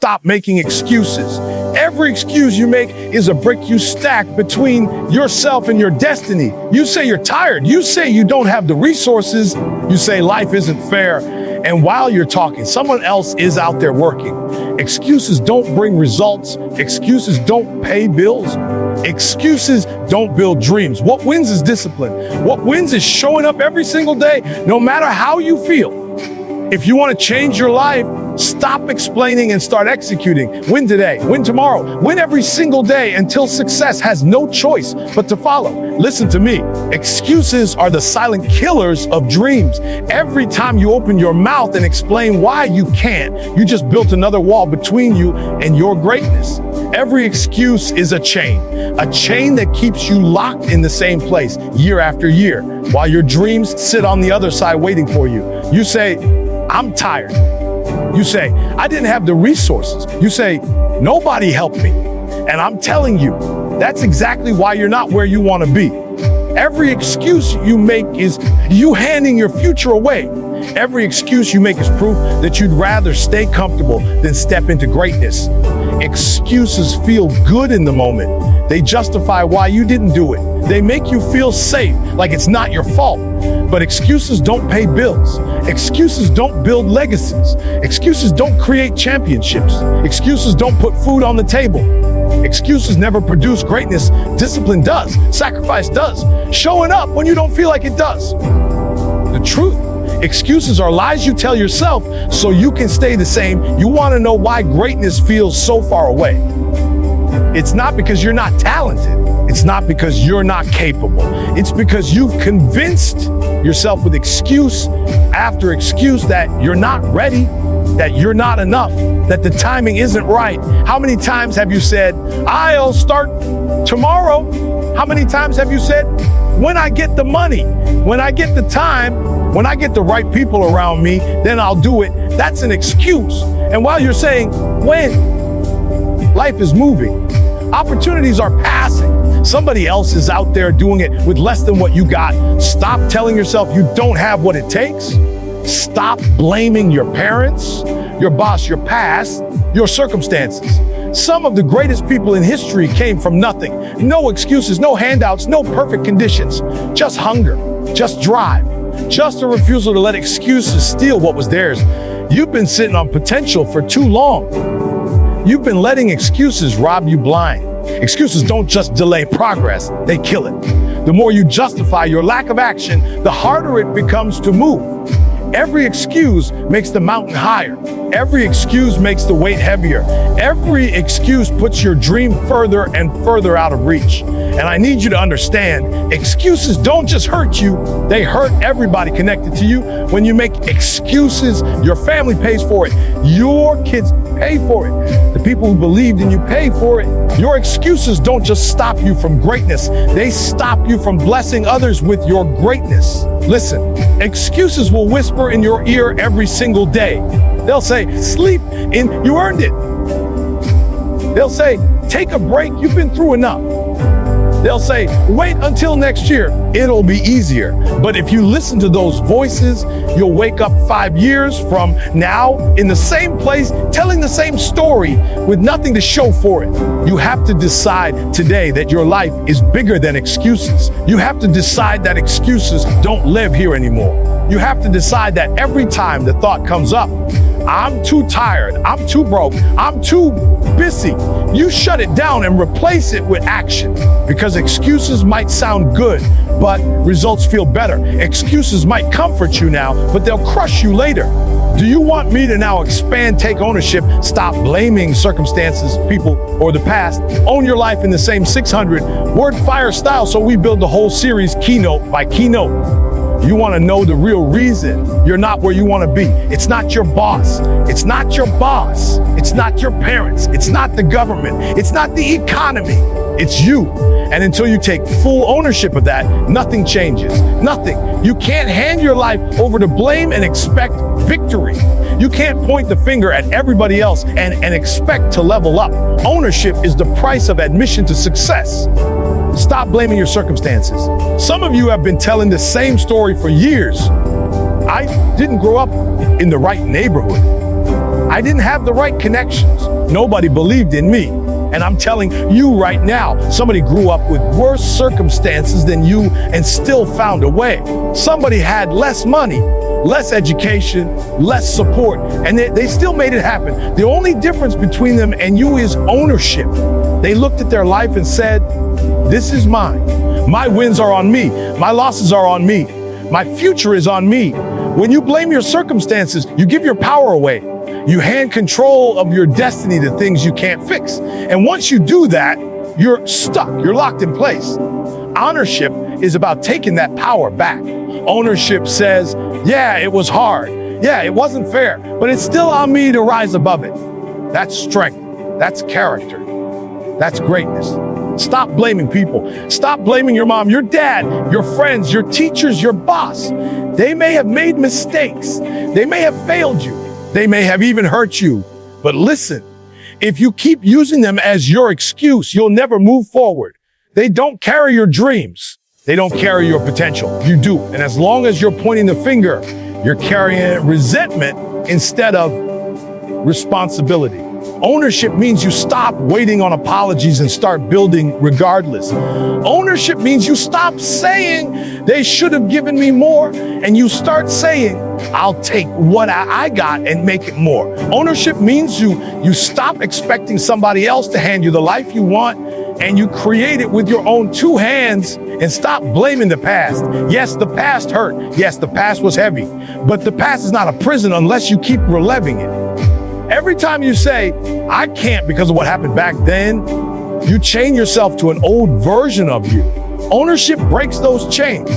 stop making excuses. Every excuse you make is a brick you stack between yourself and your destiny. You say you're tired. You say you don't have the resources. You say life isn't fair. And while you're talking, someone else is out there working. Excuses don't bring results. Excuses don't pay bills. Excuses don't build dreams. What wins is discipline. What wins is showing up every single day, no matter how you feel. If you want to change your life, stop explaining and start executing. Win today, win tomorrow, win every single day until success has no choice but to follow. Listen to me. Excuses are the silent killers of dreams. Every time you open your mouth and explain why you can't, you just built another wall between you and your greatness. Every excuse is a chain that keeps you locked in the same place year after year, while your dreams sit on the other side waiting for you. You say, I'm tired. You say, I didn't have the resources. You say, nobody helped me. And I'm telling you, that's exactly why you're not where you want to be. Every excuse you make is you handing your future away. Every excuse you make is proof that you'd rather stay comfortable than step into greatness. Excuses feel good in the moment. They justify why you didn't do it. They make you feel safe, like it's not your fault. But excuses don't pay bills. Excuses don't build legacies. Excuses don't create championships. Excuses don't put food on the table. Excuses never produce greatness. Discipline does. Sacrifice does. Showing up when you don't feel like it does. The truth. Excuses are lies you tell yourself so you can stay the same. You want to know why greatness feels so far away. It's not because you're not talented. It's not because you're not capable. It's because you've convinced yourself with excuse after excuse that you're not ready, that you're not enough, that the timing isn't right. How many times have you said, I'll start tomorrow? How many times have you said, when I get the money, when I get the time, when I get the right people around me, then I'll do it? That's an excuse. And while you're saying, when? Life is moving. Opportunities are passing. Somebody else is out there doing it with less than what you got. Stop telling yourself you don't have what it takes. Stop blaming your parents, your boss, your past, your circumstances. Some of the greatest people in history came from nothing. No excuses, no handouts, no perfect conditions. Just hunger, just drive, just a refusal to let excuses steal what was theirs. You've been sitting on potential for too long. You've been letting excuses rob you blind. Excuses don't just delay progress, they kill it. The more you justify your lack of action, the harder it becomes to move. Every excuse makes the mountain higher. Every excuse makes the weight heavier. Every excuse puts your dream further and further out of reach. And I need you to understand, excuses don't just hurt you, they hurt everybody connected to you. When you make excuses, your family pays for it. Your kids pay for it. The people who believed in you pay for it. Your excuses don't just stop you from greatness, they stop you from blessing others with your greatness. Listen, excuses will whisper in your ear every single day. They'll say, sleep in, you earned it. They'll say, take a break, you've been through enough. They'll say, wait until next year, it'll be easier. But if you listen to those voices, you'll wake up 5 years from now in the same place, telling the same story with nothing to show for it. You have to decide today that your life is bigger than excuses. You have to decide that excuses don't live here anymore. You have to decide that every time the thought comes up, I'm too tired, I'm too broke, I'm too busy, you shut it down and replace it with action. Because excuses might sound good, but results feel better. Excuses might comfort you now, but they'll crush you later. Do you want me to now expand, take ownership, stop blaming circumstances, people, or the past? Own your life in the same 600-word fire style, so we build the whole series keynote by keynote. You want to know the real reason you're not where you want to be. It's not your boss. It's not your boss. It's not your parents. It's not the government. It's not the economy. It's you. And until you take full ownership of that, nothing changes. Nothing. You can't hand your life over to blame and expect victory. You can't point the finger at everybody else and expect to level up. Ownership is the price of admission to success. Stop blaming your circumstances. Some of you have been telling the same story for years. I didn't grow up in the right neighborhood. I didn't have the right connections. Nobody believed in me. And I'm telling you right now, somebody grew up with worse circumstances than you and still found a way. Somebody had less money, less education, less support, and they still made it happen. The only difference between them and you is ownership. They looked at their life and said, this is mine. My wins are on me. My losses are on me. My future is on me. When you blame your circumstances, you give your power away. You hand control of your destiny to things you can't fix. And once you do that, you're stuck. You're locked in place. Ownership is about taking that power back. Ownership says, yeah, it was hard. Yeah, it wasn't fair, but it's still on me to rise above it. That's strength. That's character. That's greatness. Stop blaming people. Stop blaming your mom, your dad, your friends, your teachers, your boss. They may have made mistakes. They may have failed you. They may have even hurt you. But listen, if you keep using them as your excuse, you'll never move forward. They don't carry your dreams. They don't carry your potential. You do. And as long as you're pointing the finger, you're carrying resentment instead of responsibility. Ownership means you stop waiting on apologies and start building regardless. Ownership means you stop saying they should have given me more and you start saying, I'll take what I got and make it more. Ownership means you stop expecting somebody else to hand you the life you want and you create it with your own two hands and stop blaming the past. Yes, the past hurt. Yes, the past was heavy, but the past is not a prison unless you keep reliving it. Every time you say, I can't because of what happened back then, you chain yourself to an old version of you. Ownership breaks those chains.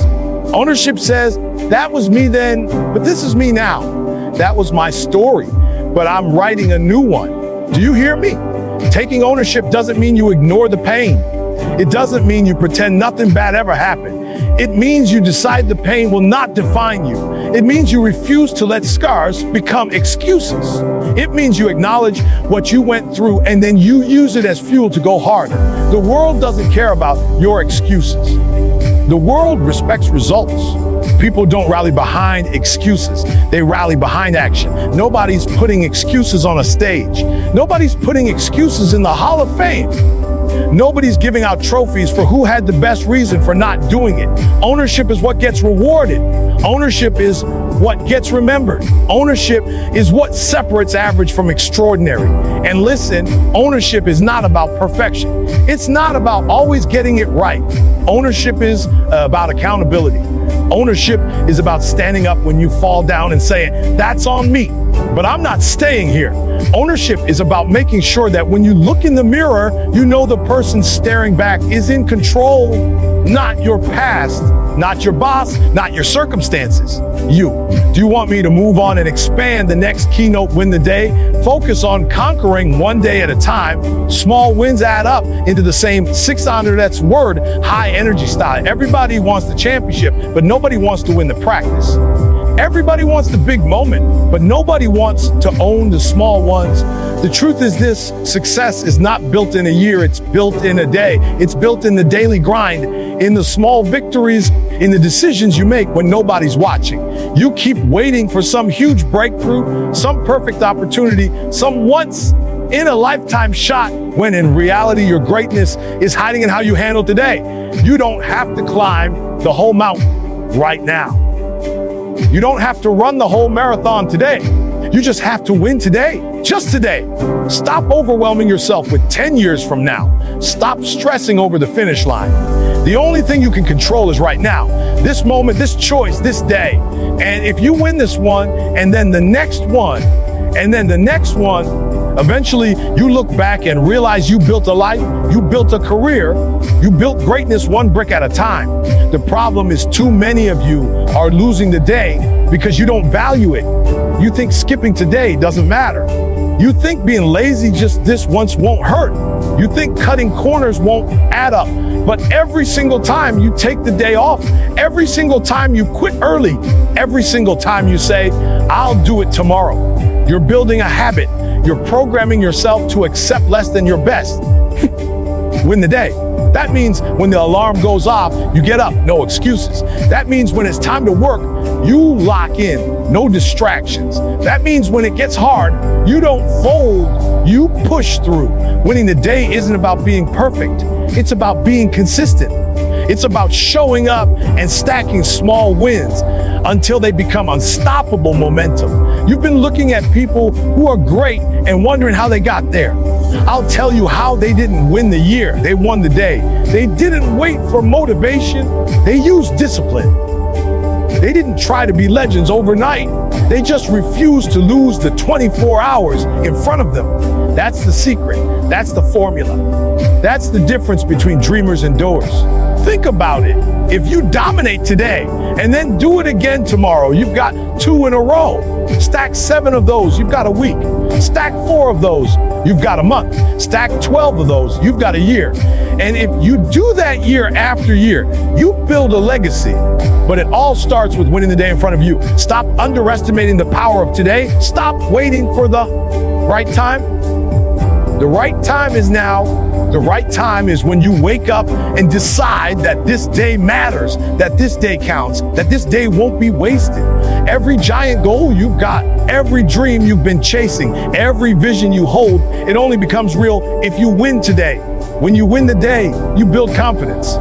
Ownership says, that was me then, but this is me now. That was my story, but I'm writing a new one. Do you hear me? Taking ownership doesn't mean you ignore the pain. It doesn't mean you pretend nothing bad ever happened. It means you decide the pain will not define you. It means you refuse to let scars become excuses. It means you acknowledge what you went through and then you use it as fuel to go harder. The world doesn't care about your excuses. The world respects results. People don't rally behind excuses. They rally behind action. Nobody's putting excuses on a stage. Nobody's putting excuses in the Hall of Fame. Nobody's giving out trophies for who had the best reason for not doing it. Ownership is what gets rewarded. Ownership is what gets remembered. Ownership is what separates average from extraordinary. And listen, ownership is not about perfection. It's not about always getting it right. Ownership is about accountability. Ownership is about standing up when you fall down and saying, that's on me, but I'm not staying here. Ownership is about making sure that when you look in the mirror, you know the person staring back is in control, not your past, not your boss, not your circumstances, you. Do you want me to move on and expand the next keynote win the day? Focus on conquering one day at a time. Small wins add up into the same 600 word high energy style. Everybody wants the championship, but nobody wants to win the practice. Everybody wants the big moment, but nobody wants to own the small ones. The truth is this, success is not built in a year, it's built in a day. It's built in the daily grind, in the small victories, in the decisions you make when nobody's watching. You keep waiting for some huge breakthrough, some perfect opportunity, some once in a lifetime shot, when in reality your greatness is hiding in how you handle today. You don't have to climb the whole mountain right now. You don't have to run the whole marathon today. You just have to win today, just today. Stop overwhelming yourself with 10 years from now. Stop stressing over the finish line. The only thing you can control is right now, this moment, this choice, this day. And if you win this one, and then the next one, and then the next one, eventually you look back and realize you built a life, you built a career, you built greatness one brick at a time. The problem is too many of you are losing the day because you don't value it. You think skipping today doesn't matter. You think being lazy just this once won't hurt. You think cutting corners won't add up. But every single time you take the day off, every single time you quit early, every single time you say, I'll do it tomorrow, you're building a habit. You're programming yourself to accept less than your best. win the day. That means when the alarm goes off, you get up, no excuses. That means when it's time to work, you lock in, no distractions. That means when it gets hard, you don't fold, you push through. Winning the day isn't about being perfect. It's about being consistent. It's about showing up and stacking small wins until they become unstoppable momentum. You've been looking at people who are great and wondering how they got there. I'll tell you how they didn't win the year, they won the day. They didn't wait for motivation, they used discipline. They didn't try to be legends overnight. They just refused to lose the 24 hours in front of them. That's the secret. That's the formula. That's the difference between dreamers and doers. Think about it. If you dominate today and then do it again tomorrow, you've got 2 in a row. Stack 7 of those, you've got a week. Stack 4 of those, you've got a month. Stack 12 of those, you've got a year. And if you do that year after year, you build a legacy. But it all starts with winning the day in front of you. Stop underestimating the power of today. Stop waiting for the right time. The right time is now. The right time is when you wake up and decide that this day matters, that this day counts, that this day won't be wasted. Every giant goal you've got, every dream you've been chasing, every vision you hold, it only becomes real if you win today. When you win the day, you build confidence.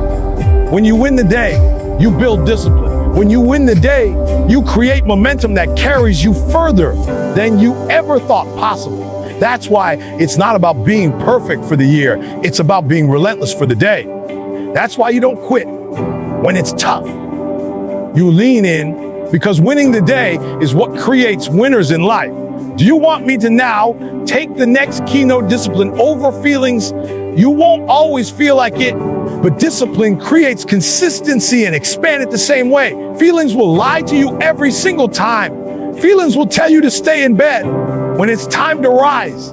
When you win the day, you build discipline. When you win the day, you create momentum that carries you further than you ever thought possible. That's why it's not about being perfect for the year. It's about being relentless for the day. That's why you don't quit when it's tough. You lean in, because winning the day is what creates winners in life. Do you want me to now take the next keynote discipline over feelings? You won't always feel like it, but discipline creates consistency and expand it the same way. Feelings will lie to you every single time. Feelings will tell you to stay in bed when it's time to rise.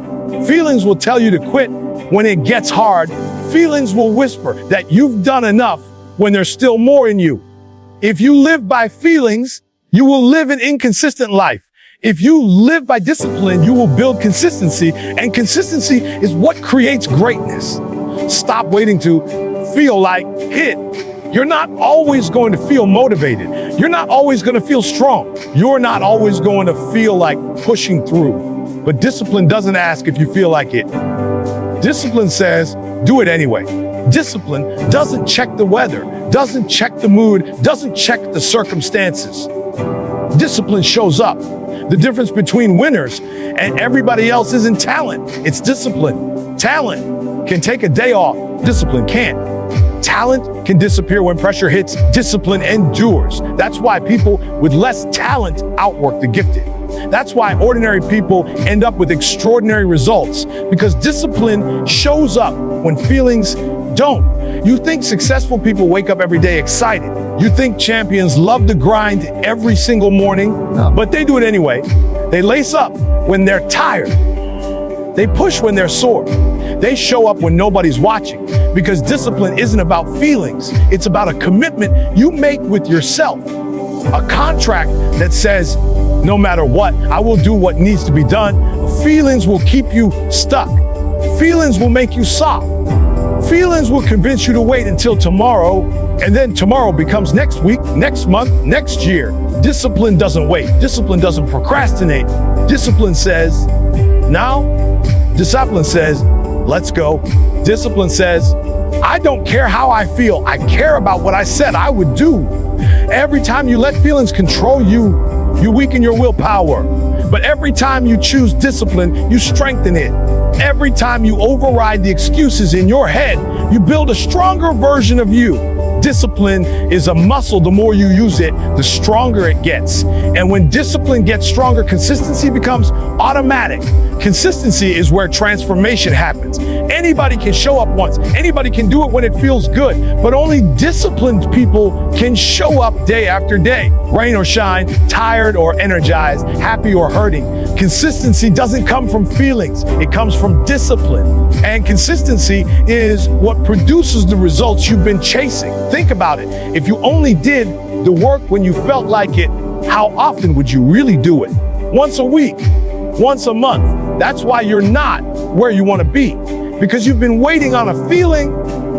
Feelings will tell you to quit when it gets hard. Feelings will whisper that you've done enough when there's still more in you. If you live by feelings, you will live an inconsistent life. If you live by discipline, you will build consistency, and consistency is what creates greatness. Stop waiting to feel like hit. You're not always going to feel motivated. You're not always going to feel strong. You're not always going to feel like pushing through. But discipline doesn't ask if you feel like it. Discipline says, do it anyway. Discipline doesn't check the weather, doesn't check the mood, doesn't check the circumstances. Discipline shows up. The difference between winners and everybody else isn't talent, it's discipline. Talent can take a day off, discipline can't. Talent can disappear when pressure hits, discipline endures. That's why people with less talent outwork the gifted. That's why ordinary people end up with extraordinary results, because discipline shows up when feelings don't. You think successful people wake up every day excited. You think champions love to grind every single morning, but they do it anyway. They lace up when they're tired. They push when they're sore. They show up when nobody's watching, because discipline isn't about feelings. It's about a commitment you make with yourself. A contract that says, no matter what, I will do what needs to be done. Feelings will keep you stuck. Feelings will make you soft. Feelings will convince you to wait until tomorrow, and then tomorrow becomes next week, next month, next year. Discipline doesn't wait. Discipline doesn't procrastinate. Discipline says, now. Discipline says, let's go. Discipline says, I don't care how I feel. I care about what I said I would do. Every time you let feelings control you, you weaken your willpower. But every time you choose discipline, you strengthen it. Every time you override the excuses in your head, you build a stronger version of you. Discipline is a muscle. The more you use it, the stronger it gets. And when discipline gets stronger, consistency becomes automatic. Consistency is where transformation happens. Anybody can show up once. Anybody can do it when it feels good. But only disciplined people can show up day after day, rain or shine, tired or energized, happy or hurting. Consistency doesn't come from feelings. It comes from discipline. And consistency is what produces the results you've been chasing. Think about it. If you only did the work when you felt like it, how often would you really do it? Once a week, once a month. That's why you're not where you want to be. because you've been waiting on a feeling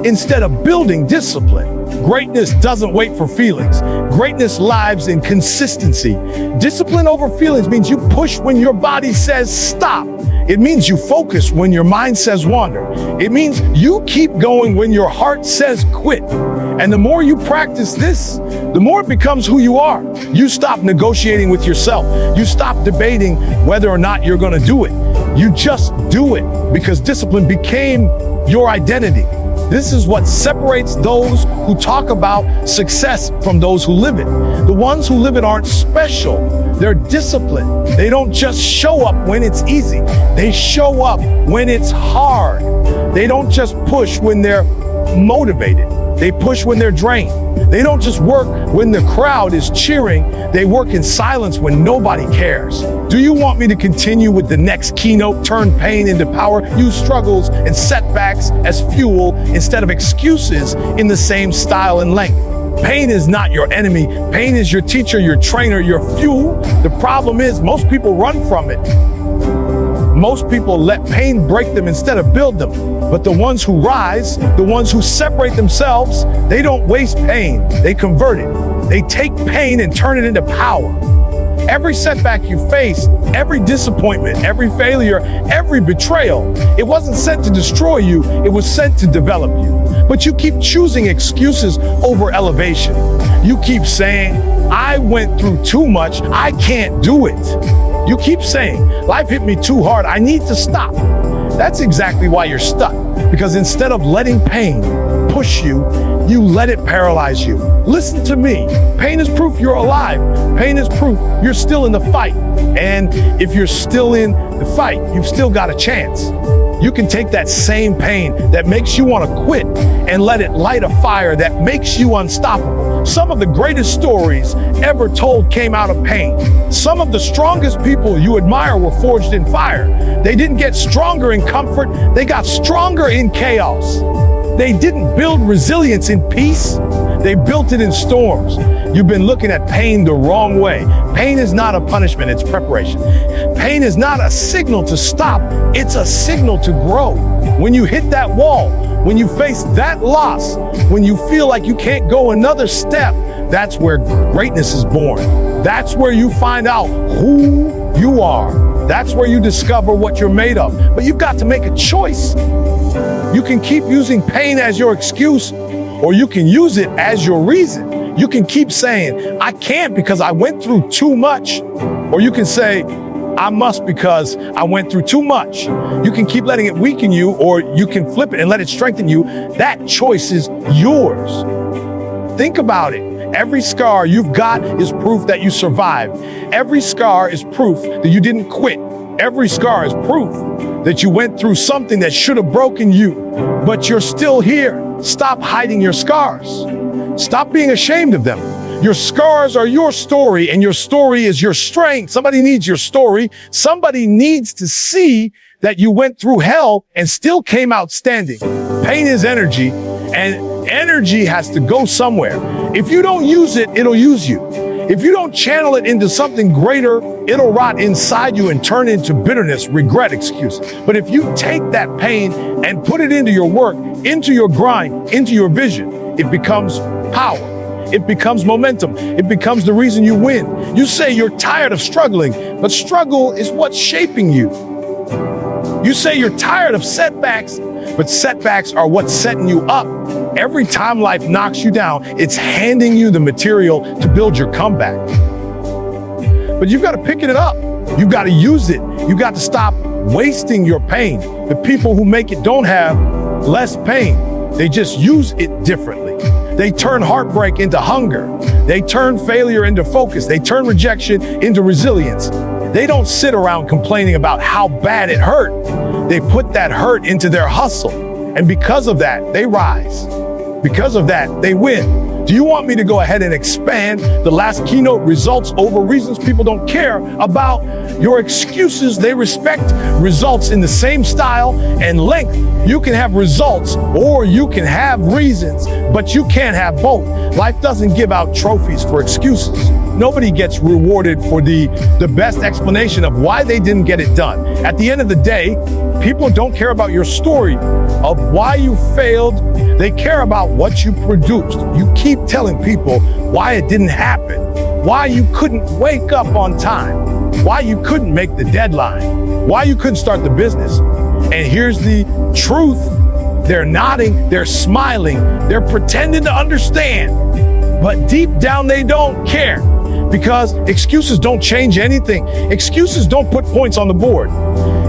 instead of building discipline. Greatness doesn't wait for feelings. Greatness lives in consistency. Discipline over feelings means you push when your body says stop. It means you focus when your mind says wander. It means you keep going when your heart says quit. And the more you practice this, the more it becomes who you are. You stop negotiating with yourself. You stop debating whether or not you're going to do it. You just do it because discipline became your identity. This is what separates those who talk about success from those who live it. The ones who live it aren't special. They're disciplined. They don't just show up when it's easy. They show up when it's hard. They don't just push when they're motivated. They push when they're drained. They don't just work when the crowd is cheering. They work in silence when nobody cares. Do you want me to continue with the next keynote? Turn pain into power. Use struggles and setbacks as fuel instead of excuses in the same style and length. Pain is not your enemy. Pain is your teacher, your trainer, your fuel. The problem is most people run from it. Most people let pain break them instead of build them. But the ones who rise, the ones who separate themselves, they don't waste pain, they convert it. They take pain and turn it into power. Every setback you face, every disappointment, every failure, every betrayal, it wasn't sent to destroy you, it was sent to develop you. But you keep choosing excuses over elevation. You keep saying, I went through too much, I can't do it. You keep saying, life hit me too hard, I need to stop. That's exactly why you're stuck. Because instead of letting pain push you, you let it paralyze you. Listen to me. Pain is proof you're alive. Pain is proof you're still in the fight. And if you're still in the fight, you've still got a chance. You can take that same pain that makes you want to quit and let it light a fire that makes you unstoppable. Some of the greatest stories ever told came out of pain. Some of the strongest people you admire were forged in fire. They didn't get stronger in comfort, they got stronger in chaos. They didn't build resilience in peace, they built it in storms. You've been looking at pain the wrong way. Pain is not a punishment, it's preparation. Pain is not a signal to stop, it's a signal to grow. When you hit that wall, when you face that loss, when you feel like you can't go another step, that's where greatness is born. That's where you find out who you are. That's where you discover what you're made of. But you've got to make a choice. You can keep using pain as your excuse, or you can use it as your reason. You can keep saying, I can't because I went through too much. Or you can say, I must because I went through too much. You can keep letting it weaken you, or you can flip it and let it strengthen you. That choice is yours. Think about it. Every scar you've got is proof that you survived. Every scar is proof that you didn't quit. Every scar is proof that you went through something that should have broken you, but you're still here. Stop hiding your scars. Stop being ashamed of them. Your scars are your story, and your story is your strength. Somebody needs your story. Somebody needs to see that you went through hell and still came out standing. Pain is energy, and energy has to go somewhere. If you don't use it, it'll use you. If you don't channel it into something greater, it'll rot inside you and turn into bitterness, regret, excuses. But if you take that pain and put it into your work, into your grind, into your vision, it becomes power. It becomes momentum. It becomes the reason you win. You say you're tired of struggling, but struggle is what's shaping you. You say you're tired of setbacks, but setbacks are what's setting you up. Every time life knocks you down, it's handing you the material to build your comeback. But you've got to pick it up. You've got to use it. You've got to stop wasting your pain. The people who make it don't have less pain. They just use it differently. They turn heartbreak into hunger. They turn failure into focus. They turn rejection into resilience. They don't sit around complaining about how bad it hurt. They put that hurt into their hustle. And because of that, they rise. Because of that, they win. Do you want me to go ahead and expand the last keynote results over reasons people don't care about your excuses? They respect results in the same style and length. You can have results or you can have reasons, but you can't have both. Life doesn't give out trophies for excuses. Nobody gets rewarded for the best explanation of why they didn't get it done. At the end of the day, people don't care about your story of why you failed. They care about what you produced. You keep telling people why it didn't happen, why you couldn't wake up on time, why you couldn't make the deadline, why you couldn't start the business. And here's the truth. They're nodding, they're smiling, they're pretending to understand, but deep down they don't care, because excuses don't change anything. Excuses don't put points on the board.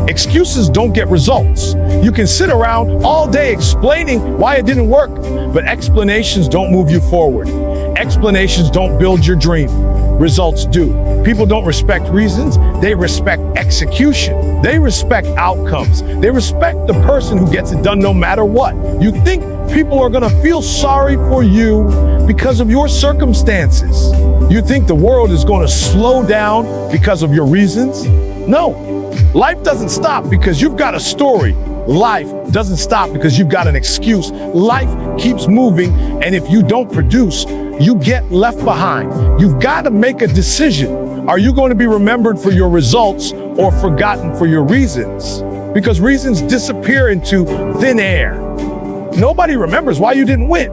Excuses don't get results. You can sit around all day explaining why it didn't work, but explanations don't move you forward. Explanations don't build your dream. Results do. People don't respect reasons, they respect execution. They respect outcomes. They respect the person who gets it done no matter what. You think people are gonna feel sorry for you because of your circumstances? You think the world is gonna slow down because of your reasons? No. Life doesn't stop because you've got a story. Life doesn't stop because you've got an excuse. Life keeps moving, and if you don't produce, you get left behind. You've got to make a decision. Are you going to be remembered for your results or forgotten for your reasons? Because reasons disappear into thin air. Nobody remembers why you didn't win.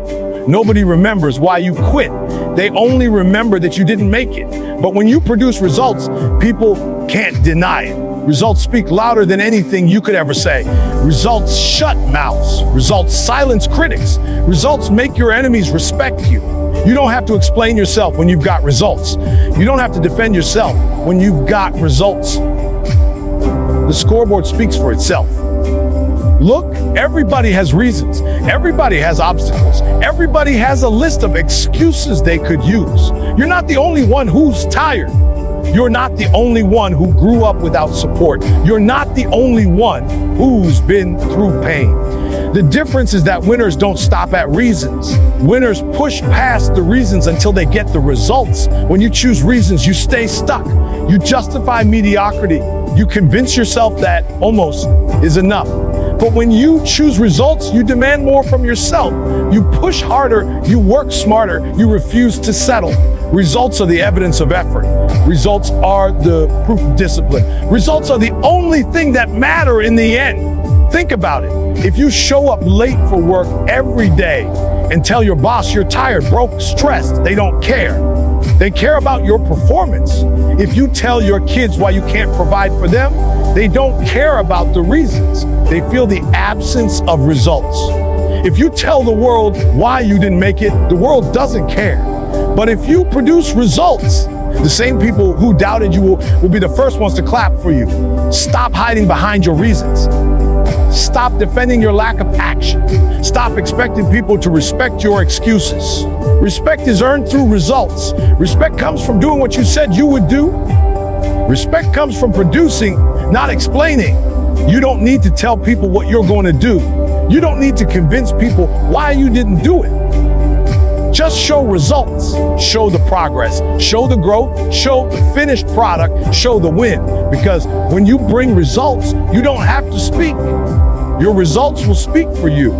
Nobody remembers why you quit. They only remember that you didn't make it. But when you produce results, people can't deny it. Results speak louder than anything you could ever say. Results shut mouths. Results silence critics. Results make your enemies respect you. You don't have to explain yourself when you've got results. You don't have to defend yourself when you've got results. The scoreboard speaks for itself. Look, everybody has reasons. Everybody has obstacles. Everybody has a list of excuses they could use. You're not the only one who's tired. You're not the only one who grew up without support. You're not the only one who's been through pain. The difference is that winners don't stop at reasons. Winners push past the reasons until they get the results. When you choose reasons, you stay stuck. You justify mediocrity. You convince yourself that almost is enough. But when you choose results, you demand more from yourself. You push harder, you work smarter, you refuse to settle. Results are the evidence of effort. Results are the proof of discipline. Results are the only thing that matter in the end. Think about it. If you show up late for work every day and tell your boss you're tired, broke, stressed, they don't care. They care about your performance. If you tell your kids why you can't provide for them, they don't care about the reasons. They feel the absence of results. If you tell the world why you didn't make it, the world doesn't care. But if you produce results, the same people who doubted you will be the first ones to clap for you. Stop hiding behind your reasons. Stop defending your lack of action. Stop expecting people to respect your excuses. Respect is earned through results. Respect comes from doing what you said you would do. Respect comes from producing, not explaining. You don't need to tell people what you're going to do. You don't need to convince people why you didn't do it. Just show results, show the progress, show the growth, show the finished product, show the win. Because when you bring results, you don't have to speak. Your results will speak for you.